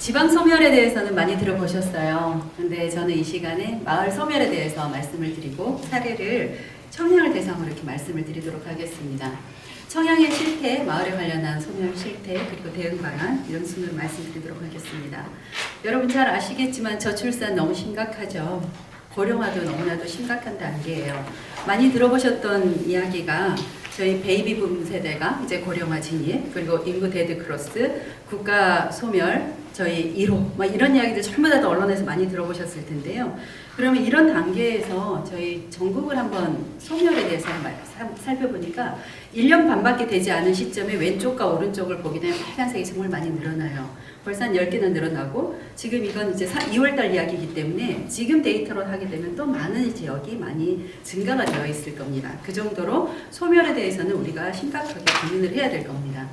지방 소멸에 대해서는 많이 들어보셨어요. 근데 저는 이 시간에 마을 소멸에 대해서 말씀을 드리고 사례를 청양을 대상으로 이렇게 말씀을 드리도록 하겠습니다. 청양의 실태, 마을에 관련한 소멸 실태, 그리고 대응 방안 이런 순으로 말씀드리도록 하겠습니다. 여러분 잘 아시겠지만 저출산 너무 심각하죠. 고령화도 너무나도 심각한 단계예요. 많이 들어보셨던 이야기가 저희 베이비 붐 세대가 이제 고령화 진입, 그리고 인구 데드 크로스, 국가 소멸, 저희 1호, 막 이런 이야기들 전부 다 언론에서 많이 들어보셨을 텐데요. 그러면 이런 단계에서 저희 전국을 한번 소멸에 대해서 살펴보니까 1년 반밖에 되지 않은 시점에 왼쪽과 오른쪽을 보게 되면 빨간색이 정말 많이 늘어나요. 벌써 한 10개는 늘어나고, 지금 이건 이제 2월달 이야기이기 때문에 지금 데이터로 하게 되면 또 많은 지역이 많이 증가가 되어 있을 겁니다. 그 정도로 소멸에 대해서는 우리가 심각하게 고민을 해야 될 겁니다.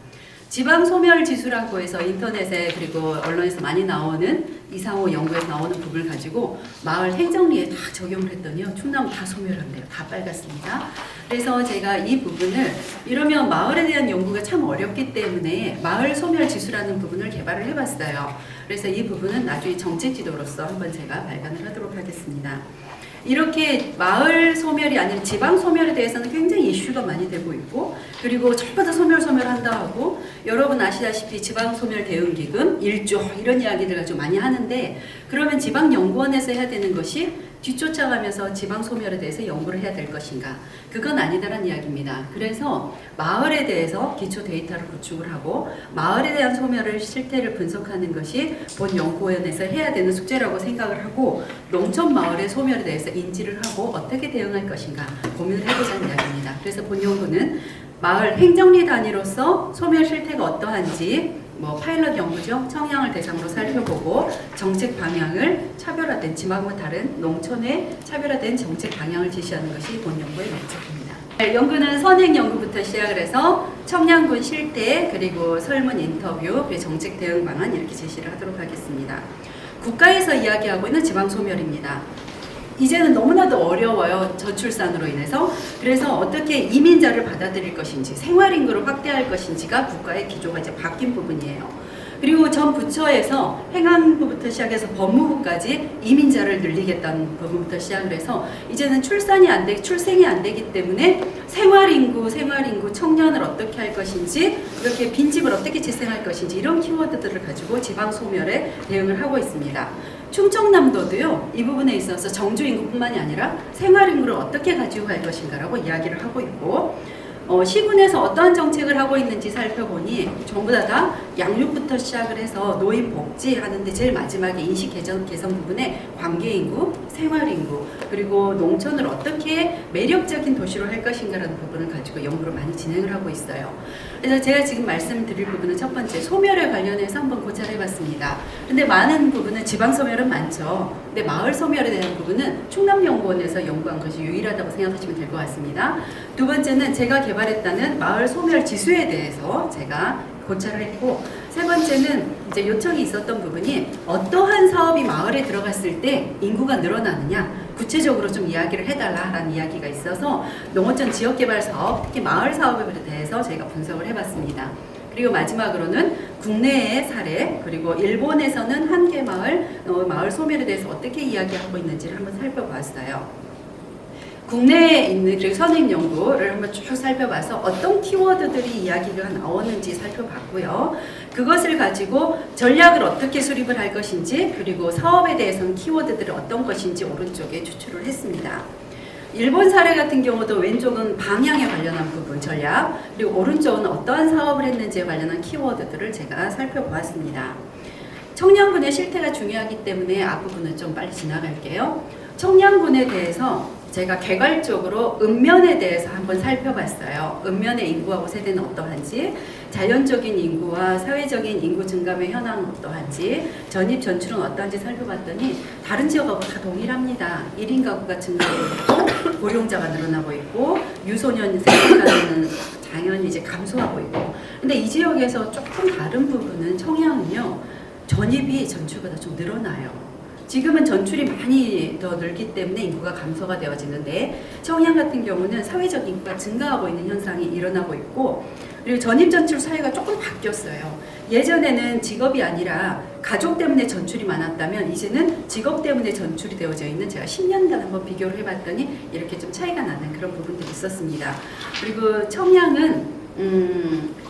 지방 소멸 지수라고 해서 인터넷에 그리고 언론에서 많이 나오는 이상호 연구에서 나오는 부분을 가지고 마을 행정리에 다 적용을 했더니요, 충남 다 소멸한대요. 다 빨갛습니다. 그래서 제가 이 부분을, 이러면 마을에 대한 연구가 참 어렵기 때문에 마을 소멸 지수라는 부분을 개발을 해봤어요. 그래서 이 부분은 나중에 정책 지도로서 한번 제가 발간을 하도록 하겠습니다. 이렇게 마을 소멸이 아니라 지방 소멸에 대해서는 굉장히 이슈가 많이 되고 있고, 그리고 전부 다 소멸한다 하고, 여러분 아시다시피 지방 소멸 대응 기금 1조 이런 이야기들 가지고 많이 하는데, 그러면 지방연구원에서 해야 되는 것이 뒤쫓아가면서 지방 소멸에 대해서 연구를 해야 될 것인가? 그건 아니다라는 이야기입니다. 그래서 마을에 대해서 기초 데이터를 구축을 하고 마을에 대한 소멸의 실태를 분석하는 것이 본 연구원에서 해야 되는 숙제라고 생각을 하고, 농촌 마을의 소멸에 대해서 인지를 하고 어떻게 대응할 것인가 고민을 해보자는 이야기입니다. 그래서 본 연구는 마을 행정리 단위로서 소멸 실태가 어떠한지 파일럿 연구죠. 청양을 대상으로 살펴보고 정책 방향을 차별화된 지방과 다른 농촌의 차별화된 정책 방향을 제시하는 것이 본 연구의 목적입니다. 연구는 선행 연구부터 시작을 해서 청양군 실태, 그리고 설문 인터뷰, 그리고 정책 대응 방안 이렇게 제시를 하도록 하겠습니다. 국가에서 이야기하고 있는 지방 소멸입니다. 이제는 너무나도 어려워요. 저출산으로 인해서. 그래서 어떻게 이민자를 받아들일 것인지, 생활인구를 확대할 것인지가 국가의 기조가 이제 바뀐 부분이에요. 그리고 전 부처에서 행안부부터 시작해서 법무부까지 이민자를 늘리겠다는 부분부터 시작을 해서 이제는 출생이 안 되기 때문에 생활인구, 청년을 어떻게 할 것인지, 그렇게 빈집을 어떻게 재생할 것인지 이런 키워드들을 가지고 지방 소멸에 대응을 하고 있습니다. 충청남도도요, 이 부분에 있어서 정주 인구뿐만이 아니라 생활 인구를 어떻게 가지고 갈 것인가라고 이야기를 하고 있고, 시군에서 어떠한 정책을 하고 있는지 살펴보니 전부 다 양육부터 시작을 해서 노인 복지 하는데 제일 마지막에 인식 개선 부분에 관계인구, 생활인구, 그리고 농촌을 어떻게 매력적인 도시로 할 것인가라는 부분을 가지고 연구를 많이 진행을 하고 있어요. 그래서 제가 지금 말씀드릴 부분은 첫 번째 소멸에 관련해서 한번 고찰해 봤습니다. 근데 많은 부분은 지방 소멸은 많죠. 근데 마을 소멸에 대한 부분은 충남연구원에서 연구한 것이 유일하다고 생각하시면 될 것 같습니다. 두 번째는 제가 개발했다는 마을 소멸 지수에 대해서 제가 고찰을 했고, 세 번째는 이제 요청이 있었던 부분이 어떠한 사업이 마을에 들어갔을 때 인구가 늘어나느냐, 구체적으로 좀 이야기를 해달라라는 이야기가 있어서 농어촌 지역개발 사업, 특히 마을 사업에 대해서 저희가 분석을 해봤습니다. 그리고 마지막으로는 국내의 사례, 그리고 일본에서는 한 개 마을 소멸에 대해서 어떻게 이야기하고 있는지를 한번 살펴봤어요. 국내에 있는 그리고 선행 연구를 한번 쭉 살펴봐서 어떤 키워드들이 이야기가 나오는지 살펴봤고요. 그것을 가지고 전략을 어떻게 수립을 할 것인지, 그리고 사업에 대해서는 키워드들이 어떤 것인지 오른쪽에 추출을 했습니다. 일본 사례 같은 경우도 왼쪽은 방향에 관련한 부분 전략, 그리고 오른쪽은 어떠한 사업을 했는지에 관련한 키워드들을 제가 살펴보았습니다. 청양군의 실태가 중요하기 때문에 앞부분은 좀 빨리 지나갈게요. 청양군에 대해서 제가 개괄적으로 읍면에 대해서 한번 살펴봤어요. 읍면의 인구하고 세대는 어떠한지, 자연적인 인구와 사회적인 인구 증감의 현황은 어떠한지, 전입 전출은 어떠한지 살펴봤더니 다른 지역하고 다 동일합니다. 1인 가구가 증가하고 있고, 고령자가 늘어나고 있고, 유소년 생활가는 당연히 이제 감소하고 있고. 근데 이 지역에서 조금 다른 부분은 청양은요, 전입이 전출보다 좀 늘어나요. 지금은 전출이 많이 더 늘기 때문에 인구가 감소가 되어지는데, 청양 같은 경우는 사회적 인구가 증가하고 있는 현상이 일어나고 있고, 그리고 전입 전출 사회가 조금 바뀌었어요. 예전에는 직업이 아니라 가족 때문에 전출이 많았다면 이제는 직업 때문에 전출이 되어져 있는, 제가 10년간 한번 비교를 해봤더니 이렇게 좀 차이가 나는 그런 부분들이 있었습니다. 그리고 청양은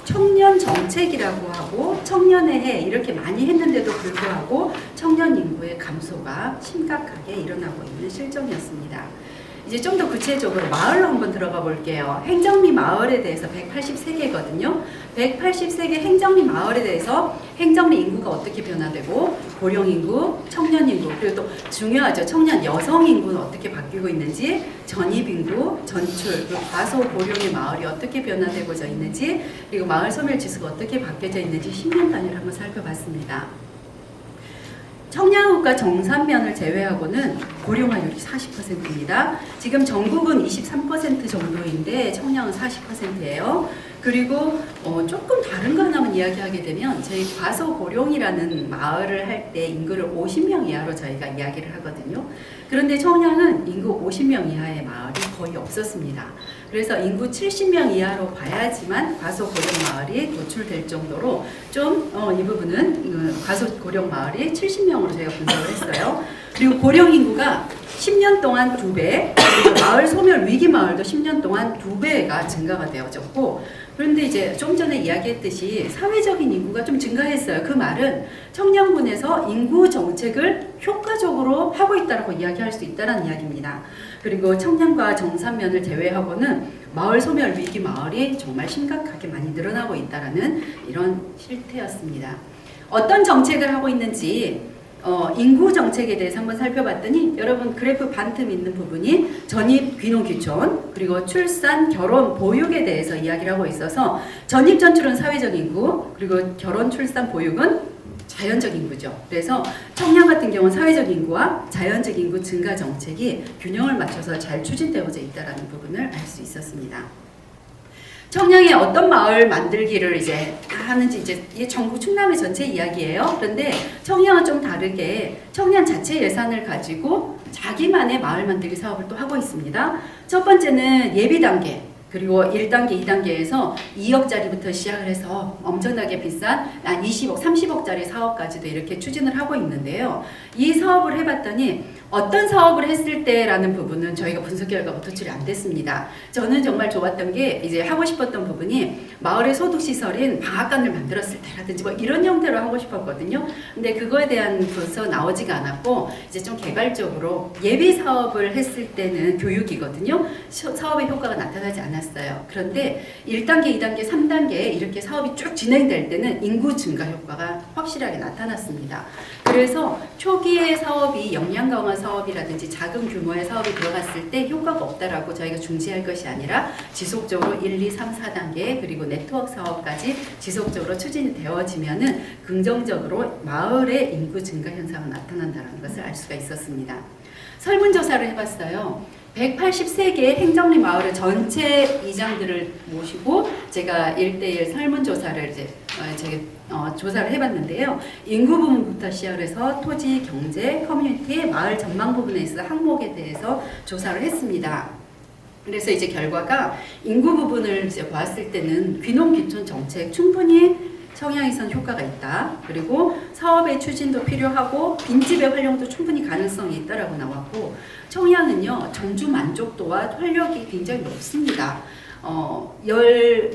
청년 정책이라고 하고 청년의 해 이렇게 많이 했는데도 불구하고 청년 인구의 감소가 심각하게 일어나고 있는 실정이었습니다. 이제 좀 더 구체적으로 마을로 한번 들어가 볼게요. 행정리 마을에 대해서 183개거든요. 183개 행정리 마을에 대해서 행정리 인구가 어떻게 변화되고 고령 인구, 청년 인구, 그리고 또 중요하죠. 청년 여성 인구는 어떻게 바뀌고 있는지, 전입 인구, 전출, 그리고 과소 고령의 마을이 어떻게 변화되고자 있는지, 그리고 마을 소멸 지수가 어떻게 바뀌어져 있는지 10년 단위로 한번 살펴봤습니다. 청량읍과 정산면을 제외하고는 고령화율이 40%입니다. 지금 전국은 23% 정도인데 청량은 40%예요. 그리고 조금 다른 거 하나만 이야기하게 되면 저희 과소고령이라는 마을을 할 때 인구를 50명 이하로 저희가 이야기를 하거든요. 그런데 청량은 인구 50명 이하의 마을이 거의 없었습니다. 그래서 인구 70명 이하로 봐야지만 과소고령 마을이 도출될 정도로 좀 이 부분은 과소고령 마을이 70명으로 저희가 분석을 했어요. 그리고 고령 인구가 10년 동안 2배, 그리고 마을 소멸 위기 마을도 10년 동안 2배가 증가가 되어졌고, 그런데 이제 좀 전에 이야기했듯이 사회적인 인구가 좀 증가했어요. 그 말은 청량군에서 인구 정책을 효과적으로 하고 있다고 이야기할 수 있다는 이야기입니다. 그리고 청량과 정산면을 제외하고는 마을 소멸 위기 마을이 정말 심각하게 많이 늘어나고 있다는 이런 실태였습니다. 어떤 정책을 하고 있는지 인구 정책에 대해서 한번 살펴봤더니 여러분 그래프 반틈 있는 부분이 전입 귀농 귀촌, 그리고 출산 결혼 보육에 대해서 이야기를 하고 있어서 전입 전출은 사회적 인구, 그리고 결혼 출산 보육은 자연적 인구죠. 그래서 청량 같은 경우는 사회적 인구와 자연적 인구 증가 정책이 균형을 맞춰서 잘 추진되어져 있다는 부분을 알 수 있었습니다. 청량에 어떤 마을 만들기를 이제 하는지, 이제 이게 전국 충남의 전체 이야기예요. 그런데 청량은 좀 다르게 청량 자체 예산을 가지고 자기만의 마을 만들기 사업을 또 하고 있습니다. 첫 번째는 예비 단계, 그리고 1단계, 2단계에서 2억짜리부터 시작을 해서 엄청나게 비싼 20억, 30억짜리 사업까지도 이렇게 추진을 하고 있는데요. 이 사업을 해봤더니 어떤 사업을 했을 때라는 부분은 저희가 분석 결과가 도출이 안 됐습니다. 저는 정말 좋았던 게 이제 하고 싶었던 부분이 마을의 소득시설인 방앗간을 만들었을 때라든지 뭐 이런 형태로 하고 싶었거든요. 근데 그거에 대한 분석 나오지가 않았고, 이제 좀 개발적으로 예비 사업을 했을 때는 교육이거든요. 사업의 효과가 나타나지 않았어요. 그런데 1단계, 2단계, 3단계 이렇게 사업이 쭉 진행될 때는 인구 증가 효과가 확실하게 나타났습니다. 그래서 초기의 사업이 역량 강화 사업이라든지 작은 규모의 사업이 들어갔을 때 효과가 없다라고 저희가 중지할 것이 아니라 지속적으로 1, 2, 3, 4단계 그리고 네트워크 사업까지 지속적으로 추진이 되어지면은 긍정적으로 마을의 인구 증가 현상이 나타난다는 것을 알 수가 있었습니다. 설문조사를 해봤어요. 183개의 행정리 마을의 전체 이장들을 모시고 제가 1대1 설문조사를 이제 조사를 해봤는데요. 인구 부분부터 시작해서 토지, 경제, 커뮤니티, 마을 전망 부분에 있어 항목에 대해서 조사를 했습니다. 그래서 이제 결과가 인구 부분을 이제 보았을 때는 귀농 귀촌 정책 충분히 청양에선 효과가 있다. 그리고 사업의 추진도 필요하고 빈집의 활용도 충분히 가능성이 있다라고 나왔고, 청양은요 정주 만족도와 활력이 굉장히 높습니다.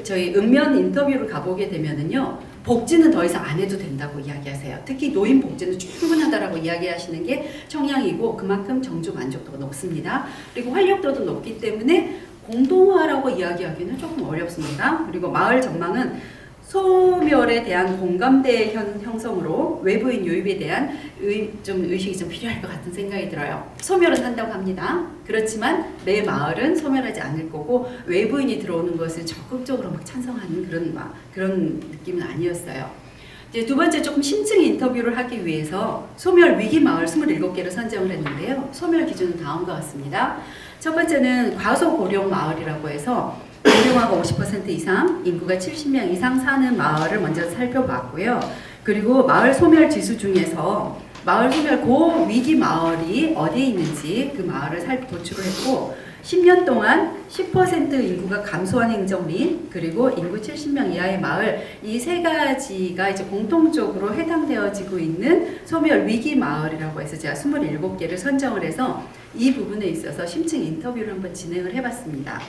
저희 읍면 인터뷰를 가보게 되면은요 복지는 더 이상 안 해도 된다고 이야기하세요. 특히 노인 복지는 충분하다라고 이야기하시는 게 청양이고, 그만큼 정주 만족도가 높습니다. 그리고 활력도도 높기 때문에 공동화라고 이야기하기는 조금 어렵습니다. 그리고 마을 전망은 소멸에 대한 공감대 형성으로 외부인 유입에 대한 의식이 좀 필요할 것 같은 생각이 들어요. 소멸은 한다고 합니다. 그렇지만 내 마을은 소멸하지 않을 거고 외부인이 들어오는 것을 적극적으로 막 찬성하는 그런 느낌은 아니었어요. 이제 두 번째, 조금 심층 인터뷰를 하기 위해서 소멸 위기 마을 27개를 선정을 했는데요. 소멸 기준은 다음과 같습니다. 첫 번째는 과소고령 마을이라고 해서 고령화가 50% 이상, 인구가 70명 이상 사는 마을을 먼저 살펴봤고요. 그리고 마을 소멸 지수 중에서 마을 소멸 고위기 마을이 어디에 있는지 그 마을을 도출을 했고, 10년 동안 10% 인구가 감소한 행정리, 그리고 인구 70명 이하의 마을, 이 세 가지가 이제 공통적으로 해당되어지고 있는 소멸 위기 마을이라고 해서 제가 27개를 선정을 해서 이 부분에 있어서 심층 인터뷰를 한번 진행을 해봤습니다.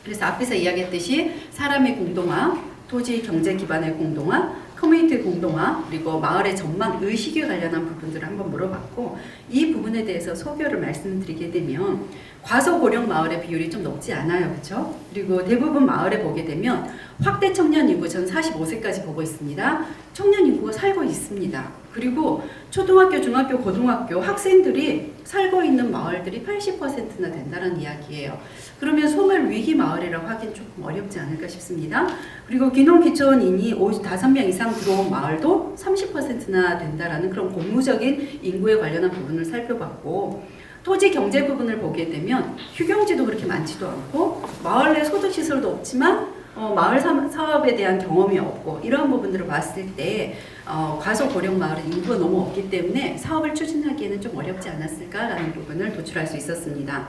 그래서 앞에서 이야기했듯이 사람의 공동화, 토지 경제 기반의 공동화, 커뮤니티 공동화, 그리고 마을의 전망, 의식에 관련한 부분들을 한번 물어봤고, 이 부분에 대해서 소교를 말씀드리게 되면 과소고령 마을의 비율이 좀 높지 않아요. 그렇죠? 그리고 대부분 마을에 보게 되면 확대 청년 인구, 전 45세까지 보고 있습니다. 청년 인구가 살고 있습니다. 그리고 초등학교, 중학교, 고등학교 학생들이 살고 있는 마을들이 80%나 된다는 이야기예요. 그러면 소멸 위기 마을이라고 하긴 조금 어렵지 않을까 싶습니다. 그리고 귀농귀촌인이 5명 이상 들어온 마을도 30%나 된다라는 그런 고무적인 인구에 관련한 부분을 살펴봤고, 토지 경제 부분을 보게 되면 휴경지도 그렇게 많지도 않고 마을 내 소득시설도 없지만 마을 사업에 대한 경험이 없고, 이런 부분들을 봤을 때 과소고령 마을은 인구가 너무 없기 때문에 사업을 추진하기에는 좀 어렵지 않았을까라는 부분을 도출할 수 있었습니다.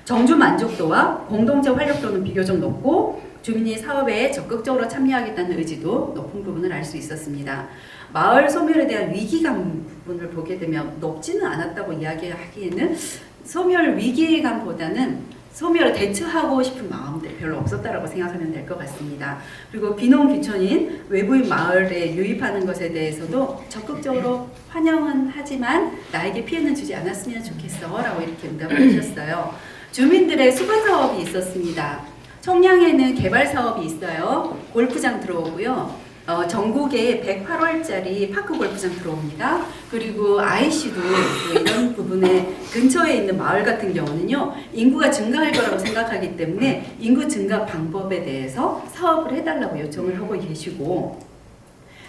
정주 만족도와 공동체 활력도는 비교적 높고 주민이 사업에 적극적으로 참여하겠다는 의지도 높은 부분을 알 수 있었습니다. 마을 소멸에 대한 위기감 부분을 보게 되면 높지는 않았다고 이야기하기에는 소멸 위기감보다는 소멸을 대처하고 싶은 마음들 별로 없었다라고 생각하면 될 것 같습니다. 그리고 귀농귀촌인 외부인 마을에 유입하는 것에 대해서도 적극적으로 환영은 하지만 나에게 피해는 주지 않았으면 좋겠어 라고 이렇게 응답을 하셨어요. 주민들의 수건 사업이 있었습니다. 청량에는 개발 사업이 있어요. 골프장 들어오고요. 전국에 108월짜리 파크 골프장 들어옵니다. 그리고 IC도 이런 부분에 근처에 있는 마을 같은 경우는요, 인구가 증가할 거라고 생각하기 때문에 인구 증가 방법에 대해서 사업을 해달라고 요청을 하고 계시고,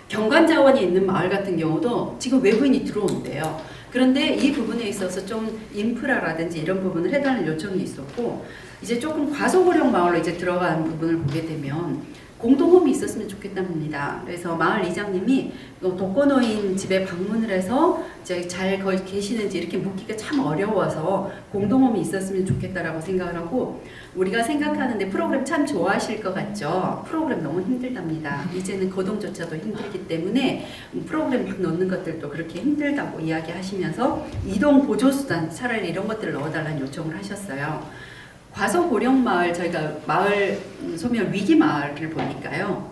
경관 자원이 있는 마을 같은 경우도 지금 외부인이 들어온대요. 그런데 이 부분에 있어서 좀 인프라라든지 이런 부분을 해달라는 요청이 있었고, 이제 조금 과소고령 마을로 이제 들어가는 부분을 보게 되면 공동홈이 있었으면 좋겠답니다. 그래서 마을 이장님이 독거노인 집에 방문을 해서 잘 거기 계시는지 이렇게 묻기가 참 어려워서 공동홈이 있었으면 좋겠다라고 생각을 하고, 우리가 생각하는데 프로그램 참 좋아하실 것 같죠? 프로그램 너무 힘들답니다. 이제는 거동조차도 힘들기 때문에 프로그램 막 넣는 것들도 그렇게 힘들다고 이야기하시면서 이동 보조수단 차라리 이런 것들을 넣어달라는 요청을 하셨어요. 과소고령 마을, 저희가 마을 소멸 위기 마을을 보니까요,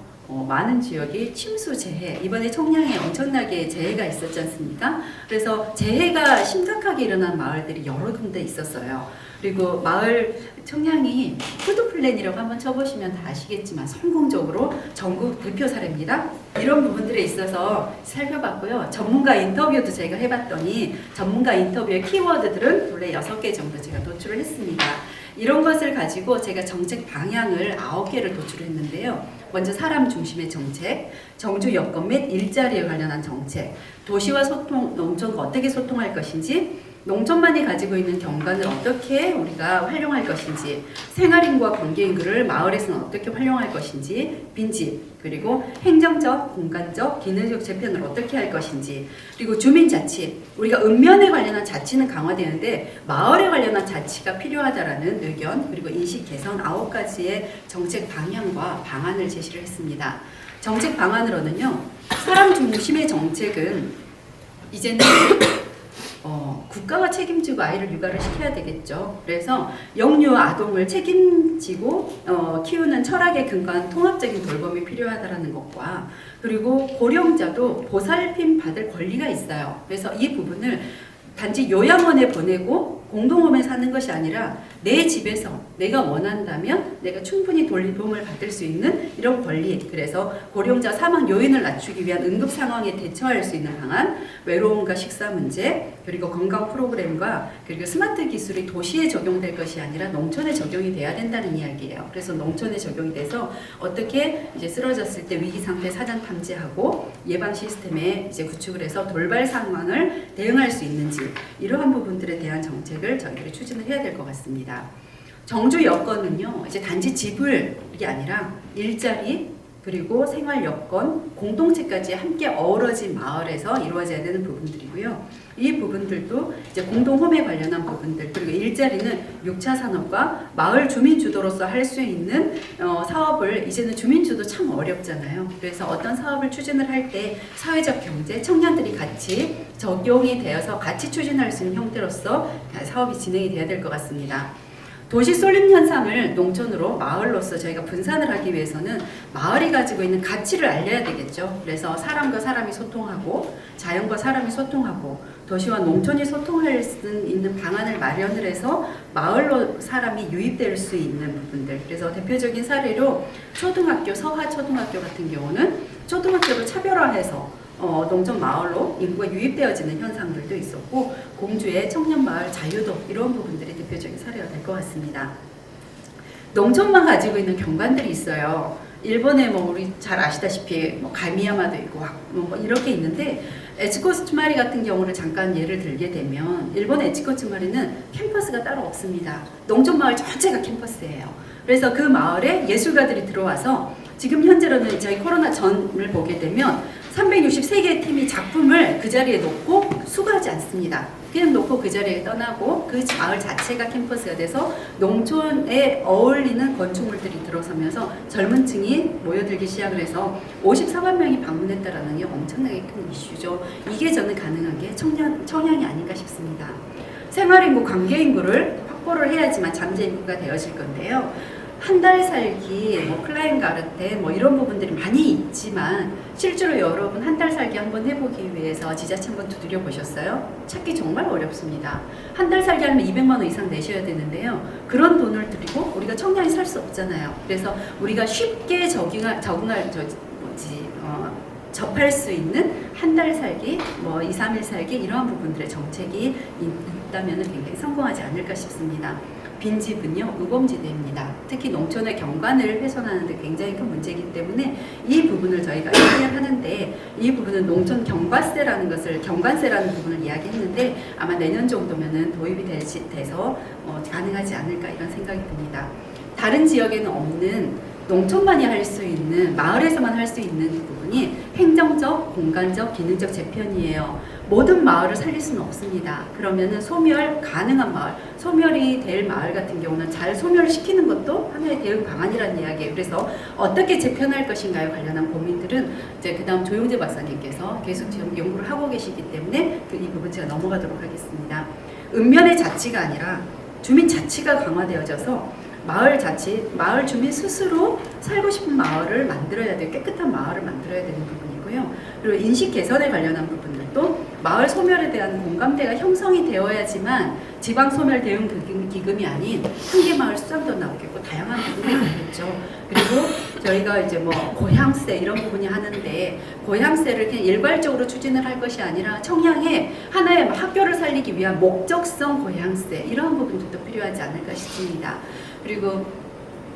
많은 지역이 침수 재해, 이번에 청량에 엄청나게 재해가 있었지 않습니까? 그래서 재해가 심각하게 일어난 마을들이 여러 군데 있었어요. 그리고 마을 청량이 푸드 플랜이라고 한번 쳐보시면 다 아시겠지만 성공적으로 전국 대표 사례입니다. 이런 부분들에 있어서 살펴봤고요. 전문가 인터뷰도 제가 해봤더니 전문가 인터뷰의 키워드들은 원래 6개 정도 제가 도출을 했습니다. 이런 것을 가지고 제가 정책 방향을 9개를 도출했는데요. 먼저 사람 중심의 정책, 정주 여건 및 일자리에 관련한 정책, 도시와 소통, 농촌과 어떻게 소통할 것인지, 농촌만이 가지고 있는 경관을 어떻게 우리가 활용할 것인지, 생활인구와 관계인구를 마을에서는 어떻게 활용할 것인지, 빈집, 그리고 행정적, 공간적, 기능적 재편을 어떻게 할 것인지, 그리고 주민자치, 우리가 읍면에 관련한 자치는 강화되는데 마을에 관련한 자치가 필요하다라는 의견, 그리고 인식 개선 9가지의 정책 방향과 방안을 제시를 했습니다. 정책 방안으로는요, 사람 중심의 정책은 이제는 국가가 책임지고 아이를 육아를 시켜야 되겠죠. 그래서 영유 아동을 책임지고 키우는 철학에 근거한 통합적인 돌봄이 필요하다는 것과, 그리고 고령자도 보살핌 받을 권리가 있어요. 그래서 이 부분을 단지 요양원에 보내고 공동홈에 사는 것이 아니라 내 집에서 내가 원한다면 내가 충분히 돌봄을 받을 수 있는 이런 권리, 그래서 고령자 사망 요인을 낮추기 위한 응급 상황에 대처할 수 있는 방안, 외로움과 식사 문제, 그리고 건강 프로그램과 그리고 스마트 기술이 도시에 적용될 것이 아니라 농촌에 적용이 돼야 된다는 이야기예요. 그래서 농촌에 적용이 돼서 어떻게 이제 쓰러졌을 때 위기 상태 사전 탐지하고 예방 시스템에 이제 구축을 해서 돌발 상황을 대응할 수 있는지, 이러한 부분들에 대한 정책을 저희들이 추진을 해야 될 것 같습니다. 정주 여건은요, 이제 단지 집을 이게 아니라 일자리, 그리고 생활 여건, 공동체까지 함께 어우러진 마을에서 이루어져야 되는 부분들이고요. 이 부분들도 이제 공동 홈에 관련한 부분들, 그리고 일자리는 6차 산업과 마을 주민 주도로서 할 수 있는 사업을, 이제는 주민 주도 참 어렵잖아요. 그래서 어떤 사업을 추진을 할 때 사회적 경제, 청년들이 같이 적용이 되어서 같이 추진할 수 있는 형태로서 사업이 진행이 돼야 될 것 같습니다. 도시 쏠림 현상을 농촌으로 마을로서 저희가 분산을 하기 위해서는 마을이 가지고 있는 가치를 알려야 되겠죠. 그래서 사람과 사람이 소통하고 자연과 사람이 소통하고 도시와 농촌이 소통할 수 있는 방안을 마련을 해서 마을로 사람이 유입될 수 있는 부분들. 그래서 대표적인 사례로 초등학교, 서하초등학교 같은 경우는 초등학교를 차별화해서 농촌 마을로 인구가 유입되어지는 현상들도 있었고, 공주의 청년 마을 자유도, 이런 부분들이 대표적인 사례가 될 것 같습니다. 농촌만 가지고 있는 경관들이 있어요. 일본에 우리 잘 아시다시피 가미야마도 있고 이렇게 있는데, 에치코츠마리 같은 경우를 잠깐 예를 들게 되면, 일본 에치코츠마리는 캠퍼스가 따로 없습니다. 농촌 마을 전체가 캠퍼스예요. 그래서 그 마을에 예술가들이 들어와서, 지금 현재로는 저희 코로나 전을 보게 되면 363개의 팀이 작품을 그 자리에 놓고 수거하지 않습니다. 그냥 놓고 그 자리에 떠나고, 그 마을 자체가 캠퍼스가 돼서 농촌에 어울리는 건축물들이 들어서면서 젊은 층이 모여들기 시작을 해서 54만 명이 방문했다라는 게 엄청나게 큰 이슈죠. 이게 저는 가능한 게 청량이 아닌가 싶습니다. 생활인구, 관계인구를 확보를 해야지만 잠재인구가 되어질 건데요. 한 달 살기, 클라인가르테 이런 부분들이 많이 있지만, 실제로 여러분 한 달 살기 한번 해보기 위해서 지자체 한번 두드려 보셨어요? 찾기 정말 어렵습니다. 한 달 살기 하면 200만 원 이상 내셔야 되는데요. 그런 돈을 들이고 우리가 청량히 살 수 없잖아요. 그래서 우리가 쉽게 접할 수 있는 한 달 살기, 2, 3일 살기, 이러한 부분들의 정책이 있다면 굉장히 성공하지 않을까 싶습니다. 빈집은요, 우범지대입니다. 특히 농촌의 경관을 훼손하는 데 굉장히 큰 문제이기 때문에 이 부분을 저희가 얘기를 하는데, 이 부분은 농촌 경과세라는 것을, 경관세라는 부분을 이야기했는데, 아마 내년 정도면은 도입이 돼서 가능하지 않을까, 이런 생각이 듭니다. 다른 지역에는 없는, 농촌만이 할 수 있는, 마을에서만 할 수 있는 부분이 행정적, 공간적, 기능적 재편이에요. 모든 마을을 살릴 수는 없습니다. 그러면은 소멸 가능한 마을, 소멸이 될 마을 같은 경우는 잘 소멸시키는 것도 하나의 대응 방안이라는 이야기예요. 그래서 어떻게 재편할 것인가에 관련한 고민들은 이제 그 다음 조용재 박사님께서 계속 지금 연구를 하고 계시기 때문에 이 부분 제가 넘어가도록 하겠습니다. 읍면의 자치가 아니라 주민 자치가 강화되어져서 마을 주민 스스로 살고 싶은 마을을 만들어야 돼요. 깨끗한 마을을 만들어야 되는 부분이고요. 그리고 인식 개선에 관련한 부분들도 마을 소멸에 대한 공감대가 형성이 되어야지만 지방 소멸 대응 기금이 아닌 한계 마을 수장도 나오겠고 다양한 부분이 나오겠죠. 그리고 저희가 이제 고향세 이런 부분이 하는데, 고향세를 그냥 일괄적으로 추진을 할 것이 아니라 청량에 하나의 학교를 살리기 위한 목적성 고향세, 이런 부분들도 필요하지 않을까 싶습니다. 그리고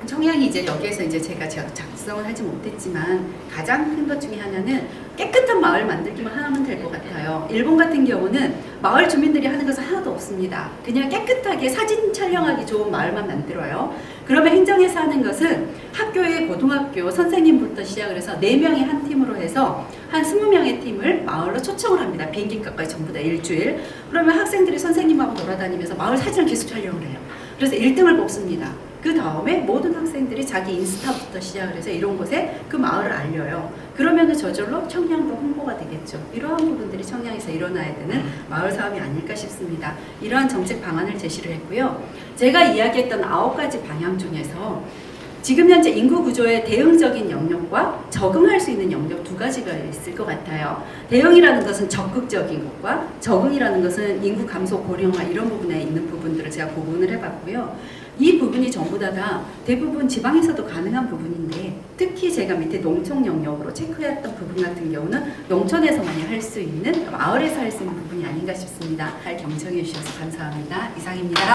청량이 이제 여기에서 제가 작성을 하지 못했지만 가장 큰 것 중에 하나는 깨끗한 마을 만들기만 하면 될 것 같아요. 일본 같은 경우는 마을 주민들이 하는 것은 하나도 없습니다. 그냥 깨끗하게 사진 촬영하기 좋은 마을만 만들어요. 그러면 행정에서 하는 것은 학교의 고등학교 선생님부터 시작을 해서 4명이 한 팀으로 해서 한 20명의 팀을 마을로 초청을 합니다. 비행기값까지 전부 다 일주일. 그러면 학생들이 선생님하고 돌아다니면서 마을 사진을 계속 촬영을 해요. 그래서 1등을 뽑습니다. 그 다음에 모든 학생들이 자기 인스타부터 시작을 해서 이런 곳에 그 마을을 알려요. 그러면은 저절로 청량도 홍보가 되겠죠. 이러한 부분들이 청량에서 일어나야 되는 마을 사업이 아닐까 싶습니다. 이러한 정책 방안을 제시를 했고요. 제가 이야기했던 9가지 방향 중에서 지금 현재 인구 구조의 대응적인 영역과 적응할 수 있는 영역 2가지가 있을 것 같아요. 대응이라는 것은 적극적인 것과 적응이라는 것은 인구 감소 고령화 이런 부분에 있는 부분들을 제가 구분을 해봤고요. 이 부분이 전부 다 대부분 지방에서도 가능한 부분인데, 특히 제가 밑에 농촌 영역으로 체크했던 부분 같은 경우는 농촌에서만이 할 수 있는, 마을에서 할 수 있는 부분이 아닌가 싶습니다. 잘 경청해 주셔서 감사합니다. 이상입니다.